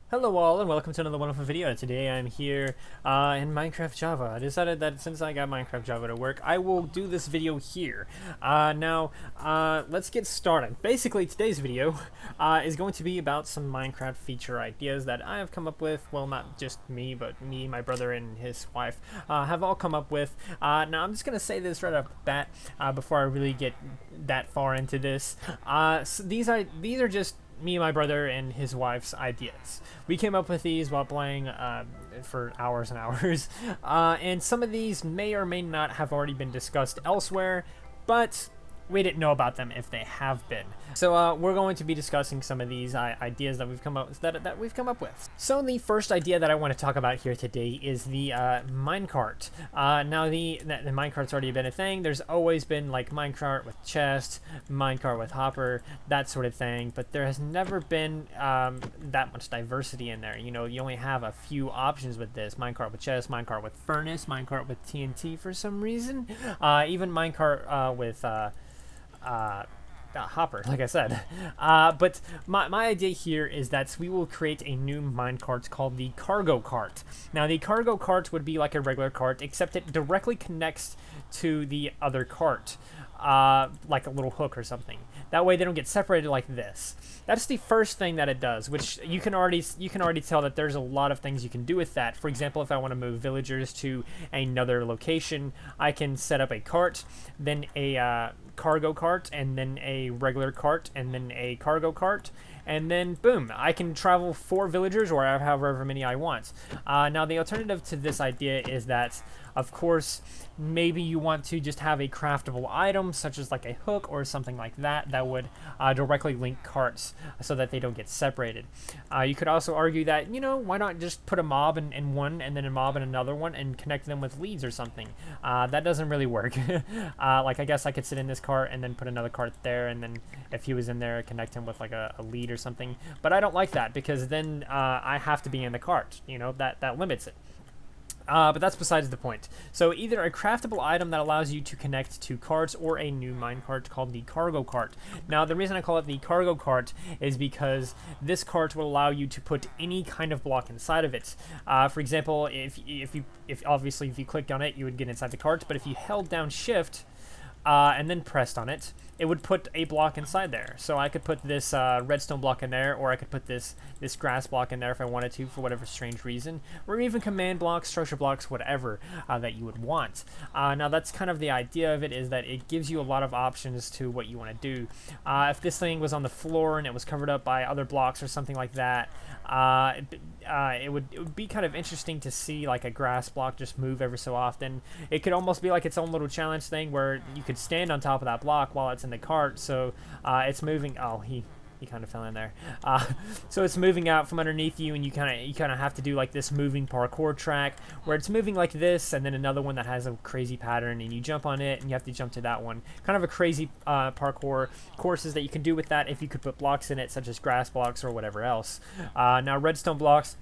Hello all and welcome to another wonderful video. Today I'm here in Minecraft Java. I decided that since I got Minecraft Java to work, I will do this video here. Let's get started. Basically, today's video is going to be about some Minecraft feature ideas that I have come up with. Well, not just me, but me, my brother, and his wife have all come up with. Now, I'm just going to say this right off the bat before I really get that far into this. So these are just me, my brother, and his wife's ideas. We came up with these while playing for hours and hours, and some of these may or may not have already been discussed elsewhere, but we didn't know about them if they have been. So we're going to be discussing some of these ideas that we've come up with. So the first idea that I want to talk about here today is the minecart. Now the minecart's already been a thing. There's always been like minecart with chest, minecart with hopper, that sort of thing. But there has never been that much diversity in there. You know, you only have a few options with this: minecart with chest, minecart with furnace, minecart with TNT for some reason, even minecart with hopper, like I said. But my idea here is that we will create a new minecart called the cargo cart. Now, the cargo cart would be like a regular cart, except it directly connects to the other cart, like a little hook or something. That way they don't get separated like this. That's the first thing that it does, which you can already tell that there's a lot of things you can do with that. For example, if I want to move villagers to another location, I can set up a cart, then a cargo cart, and then a regular cart, and then a cargo cart, and then boom, I can travel 4 villagers or however many I want. Now, the alternative to this idea is that, of course, maybe you want to just have a craftable item, such as like a hook or something like that, that would directly link carts so that they don't get separated. You could also argue that, you know, why not just put a mob in one and then a mob in another one and connect them with leads or something. That doesn't really work. Like, I guess I could sit in this cart and then put another cart there, and then if he was in there, connect him with like a lead or something. But I don't like that, because then I have to be in the cart. You know, that limits it. But that's besides the point. So either a craftable item that allows you to connect to carts, or a new minecart called the cargo cart. Now, the reason I call it the cargo cart is because this cart will allow you to put any kind of block inside of it. For example, if obviously if you clicked on it, you would get inside the cart. But if you held down Shift and then pressed on it, it would put a block inside there. So I could put this redstone block in there, or I could put this grass block in there if I wanted to, for whatever strange reason, or even command blocks, structure blocks, whatever that you would want. Now, that's kind of the idea of it, is that it gives you a lot of options to what you want to do. If this thing was on the floor and it was covered up by other blocks or something like that, it would be kind of interesting to see like a grass block just move every so often. It could almost be like its own little challenge thing, where you could stand on top of that block while it's in the cart, so it's moving. Oh, he kind of fell in there. So it's moving out from underneath you, and you kind of have to do like this moving parkour track where it's moving like this, and then another one that has a crazy pattern, and you jump on it and you have to jump to that one. Kind of a crazy parkour courses that you can do with that if you could put blocks in it, such as grass blocks or whatever else. Now, redstone blocks,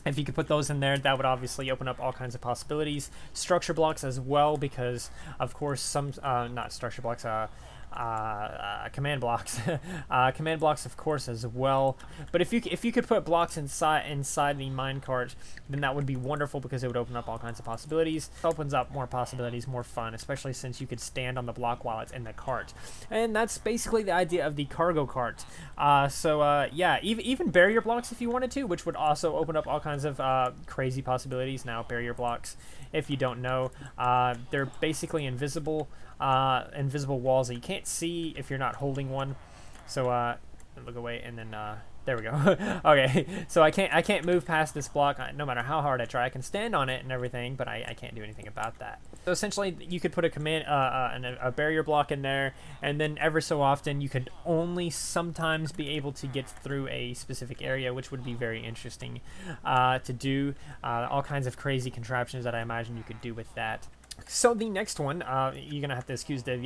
if you could put those in there, that would obviously open up all kinds of possibilities. Structure blocks as well, because of course some not structure blocks, command blocks. Command blocks, of course, as well. But if you could put blocks inside the minecart, then that would be wonderful, because it would open up all kinds of possibilities. It opens up more possibilities, more fun, especially since you could stand on the block while it's in the cart. And that's basically the idea of the cargo cart. Yeah, even barrier blocks if you wanted to, which would also open up all kinds of crazy possibilities. Now, barrier blocks, if you don't know, they're basically invisible walls that you can't see if you're not holding one. So look away, and then there we go. Okay, so I can't move past this block no matter how hard I try. I can stand on it and everything, but I can't do anything about that. So essentially, you could put a barrier block in there, and then ever so often you could only sometimes be able to get through a specific area, which would be very interesting to do. All kinds of crazy contraptions that I imagine you could do with that. So the next one, you're gonna have to excuse the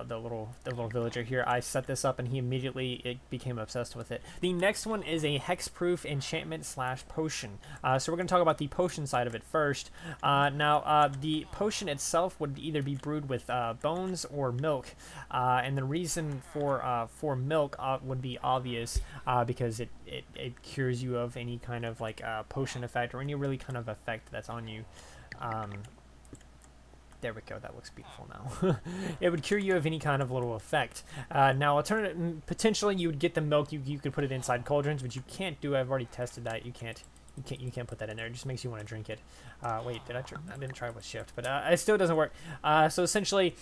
little villager here. I set this up and he immediately became obsessed with it. The next one is a hexproof enchantment slash potion. So we're gonna talk about the potion side of it first. Now the potion itself would either be brewed with bones or milk, and the reason for milk would be obvious because it cures you of any kind of like potion effect or any really kind of effect that's on you. There we go, that looks beautiful now. It would cure you of any kind of little effect. Now, potentially you would get the milk, you could put it inside cauldrons, which you can't do. I've already tested that. You can't put that in there. It just makes you want to drink it. Wait, I didn't try with shift, but it still doesn't work. So essentially,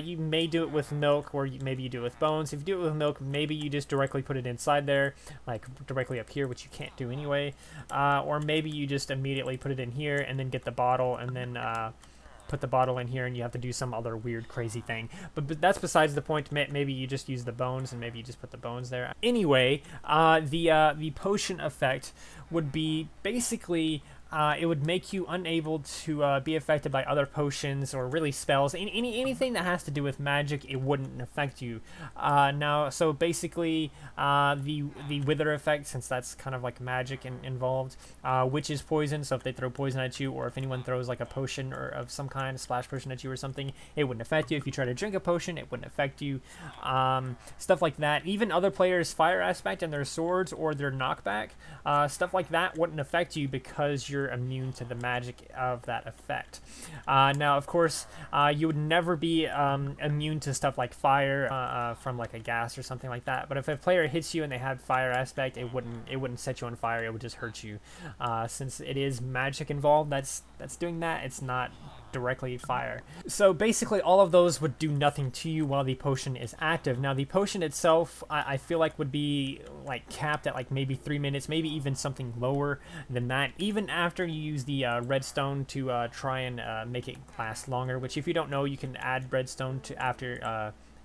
you may do it with milk, or maybe you do it with bones. If you do it with milk, maybe you just directly put it inside there, like directly up here, which you can't do anyway. Or maybe you just immediately put it in here and then get the bottle and then put the bottle in here and you have to do some other weird crazy thing, but that's besides the point. Maybe you just use the bones and maybe you just put the bones there. Anyway, the potion effect would be basically it would make you unable to be affected by other potions or really spells. Anything that has to do with magic, it wouldn't affect you. Now, so basically, the wither effect, since that's kind of like magic involved, which is poison. So if they throw poison at you, or if anyone throws like a potion or of some kind, a splash potion at you or something, it wouldn't affect you. If you try to drink a potion, it wouldn't affect you. Stuff like that. Even other players' fire aspect and their swords or their knockback, stuff like that wouldn't affect you because you're immune to the magic of that effect. Now, of course, you would never be immune to stuff like fire from like a gas or something like that. But if a player hits you and they had fire aspect, it wouldn't set you on fire. It would just hurt you. Since it is magic involved, that's doing that. It's not directly fire. So basically all of those would do nothing to you while the potion is active. Now the potion itself, I feel like would be like capped at like maybe 3 minutes, maybe even something lower than that, even after you use the redstone to try and make it last longer, which if you don't know, you can add redstone to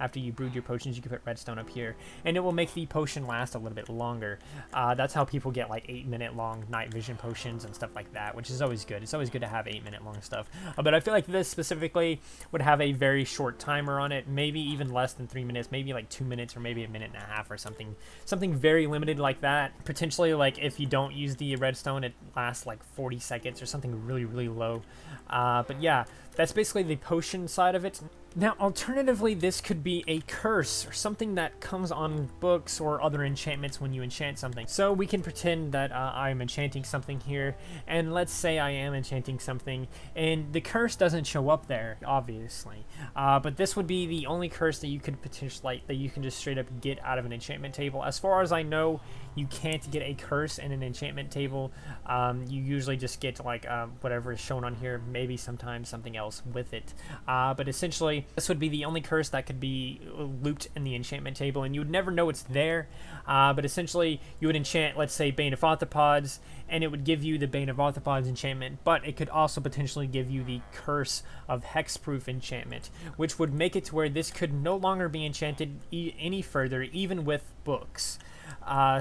after you brewed your potions. You can put redstone up here, and it will make the potion last a little bit longer. That's how people get like 8-minute long night vision potions and stuff like that, which is always good. It's always good to have 8-minute long stuff. But I feel like this specifically would have a very short timer on it, maybe even less than 3 minutes, maybe like 2 minutes or maybe 1.5 minutes or something very limited like that. Potentially, like if you don't use the redstone, it lasts like 40 seconds or something really low. But yeah, that's basically the potion side of it. Now, alternatively, this could be a curse or something that comes on books or other enchantments when you enchant something. So we can pretend that I'm enchanting something here, and let's say I am enchanting something, and the curse doesn't show up there, obviously. But this would be the only curse that you could potentially, that you can just straight up get out of an enchantment table. As far as I know, you can't get a curse in an enchantment table. You usually just get like whatever is shown on here, maybe sometimes something else with it. But essentially, this would be the only curse that could be looped in the enchantment table, and you would never know it's there. But essentially, you would enchant, let's say, Bane of Arthropods, and it would give you the Bane of Arthropods enchantment, but it could also potentially give you the Curse of Hexproof enchantment, which would make it to where this could no longer be enchanted any further, even with books.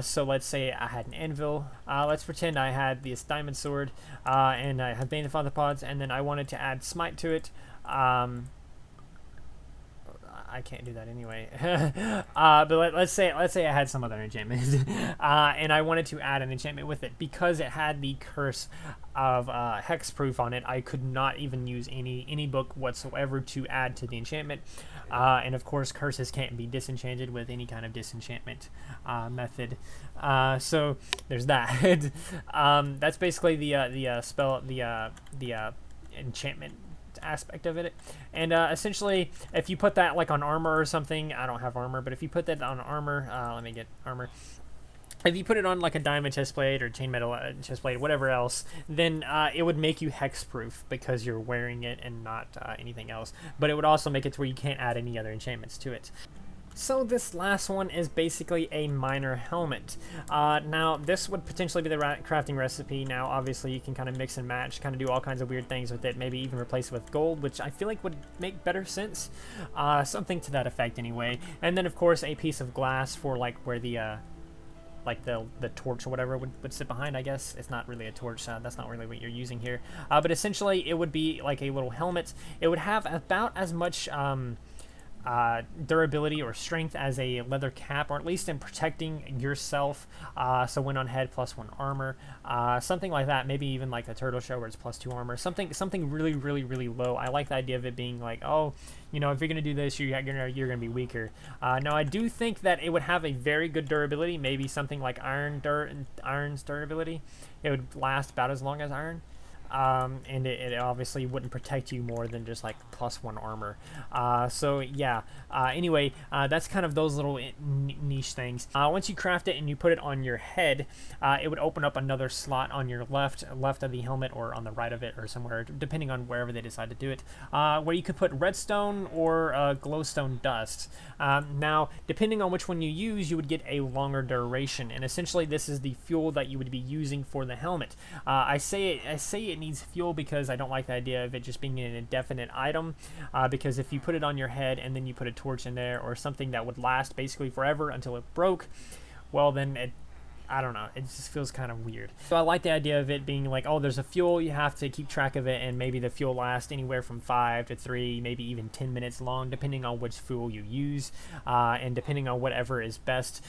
So let's say I had an anvil. Let's pretend I had this diamond sword, and I had Bane of Arthropods, and then I wanted to add smite to it. I can't do that anyway. But let's say I had some other enchantment, and I wanted to add an enchantment with it. Because it had the curse of hexproof on it, I could not even use any book whatsoever to add to the enchantment. And of course, curses can't be disenchanted with any kind of disenchantment method. So there's that. That's basically the spell, the enchantment aspect of it. And essentially, if you put that like on armor or something, I don't have armor, but if you put that on armor, let me get armor. If you put it on like a diamond chestplate or chainmetal chestplate, whatever else, then it would make you hexproof because you're wearing it and not anything else. But it would also make it to where you can't add any other enchantments to it. So this last one is basically a miner helmet. Now this would potentially be the crafting recipe. Now obviously you can kind of mix and match, kind of do all kinds of weird things with it, maybe even replace it with gold, which I feel like would make better sense. Something to that effect anyway. And then of course a piece of glass for like where the like the torch or whatever would sit behind. I guess it's not really a torch. That's not really what you're using here. But essentially, it would be like a little helmet. It would have about as much durability or strength as a leather cap, or at least in protecting yourself. So win on head, +1 armor, something like that. Maybe even like the turtle shell where it's +2 armor. Something really low. I like the idea of it being like, oh, you know, if you're gonna do this, you're gonna be weaker. Now I do think that it would have a very good durability. Maybe something like iron's durability. It would last about as long as iron. And it obviously wouldn't protect you more than just like +1 armor. So yeah, anyway, that's kind of those little niche things. Once you craft it and you put it on your head, it would open up another slot on your left of the helmet, or on the right of it, or somewhere, depending on wherever they decide to do it, where you could put redstone or glowstone dust. Now, depending on which one you use, you would get a longer duration, and essentially this is the fuel that you would be using for the helmet. I say it needs fuel because I don't like the idea of it just being an indefinite item, because if you put it on your head and then you put a torch in there, or something that would last basically forever until it broke, well then I don't know, it just feels kind of weird. So I like the idea of it being like, oh, there's a fuel, you have to keep track of it, and maybe the fuel lasts anywhere from 5 to 3, maybe even 10 minutes long, depending on which fuel you use, and depending on whatever is best.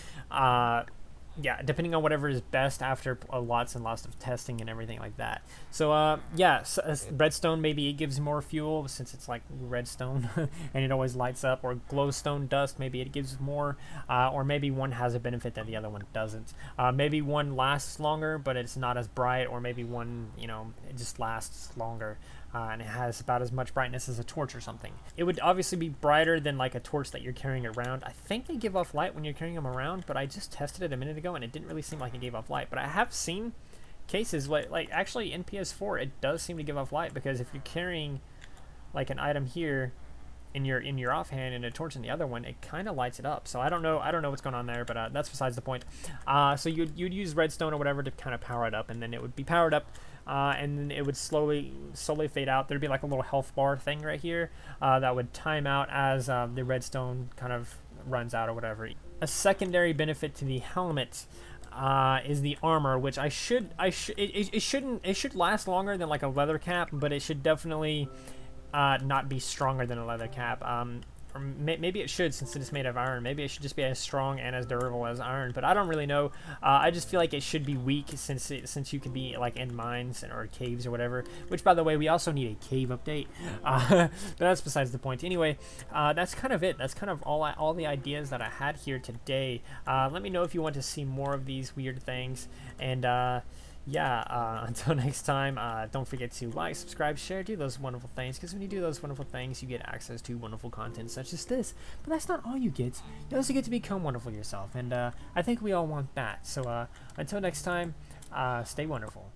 Yeah, depending on whatever is best after lots and lots of testing and everything like that. So yeah, redstone, maybe it gives more fuel since it's like redstone and it always lights up, or glowstone dust, maybe it gives more, or maybe one has a benefit that the other one doesn't. Maybe one lasts longer but it's not as bright, or maybe one, you know, it just lasts longer. And it has about as much brightness as a torch or something. It would obviously be brighter than like a torch that you're carrying around. I think they give off light when you're carrying them around, but I just tested it a minute ago and it didn't really seem like it gave off light. But I have seen cases like actually in PS4 it does seem to give off light, because if you're carrying like an item here in your offhand and a torch in the other one, it kind of lights it up. So I don't know what's going on there, but that's besides the point. So you'd use redstone or whatever to kind of power it up, and then it would be powered up, and then it would slowly fade out. There'd be like a little health bar thing right here that would time out as the redstone kind of runs out or whatever. A secondary benefit to the helmet is the armor, which it should last longer than like a leather cap, but it should definitely not be stronger than a leather cap. Or maybe it should, since it is made of iron. Maybe it should just be as strong and as durable as iron, but I don't really know. I just feel like it should be weak, since you could be like in mines or caves or whatever, which, by the way, we also need a cave update, but that's besides the point. Anyway, that's kind of it. That's kind of all the ideas that I had here today. Let me know if you want to see more of these weird things, and yeah, until next time, don't forget to like, subscribe, share, do those wonderful things, because when you do those wonderful things, you get access to wonderful content such as this. But that's not all you get. You also get to become wonderful yourself, and I think we all want that. So until next time, stay wonderful.